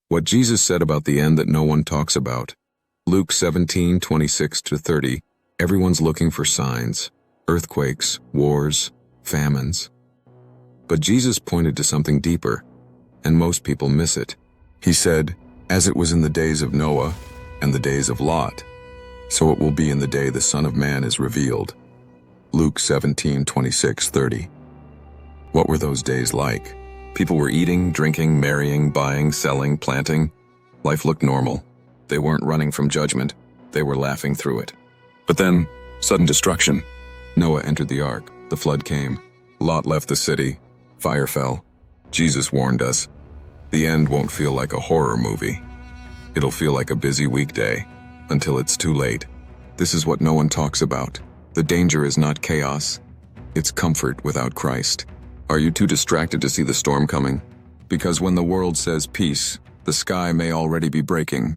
What Jesus said about the end that no one talks about. Luke 17:26-30. Everyone's looking for signs, earthquakes, wars, famines. But Jesus pointed to something deeper, and most people miss it. He said, "As it was in the days of Noah and the days of Lot, so it will be in the day the Son of Man is revealed." Luke 17:26-30. What were those days like? People were eating, drinking, marrying, buying, selling, planting. Life looked normal. They weren't running from judgment. They were laughing through it. But then, sudden destruction. Noah entered the ark. The flood came. Lot left the city. Fire fell. Jesus warned us. The end won't feel like a horror movie. It'll feel like a busy weekday, until it's too late. This is what no one talks about. The danger is not chaos. It's comfort without Christ. Are you too distracted to see the storm coming? Because when the world says peace, the sky may already be breaking.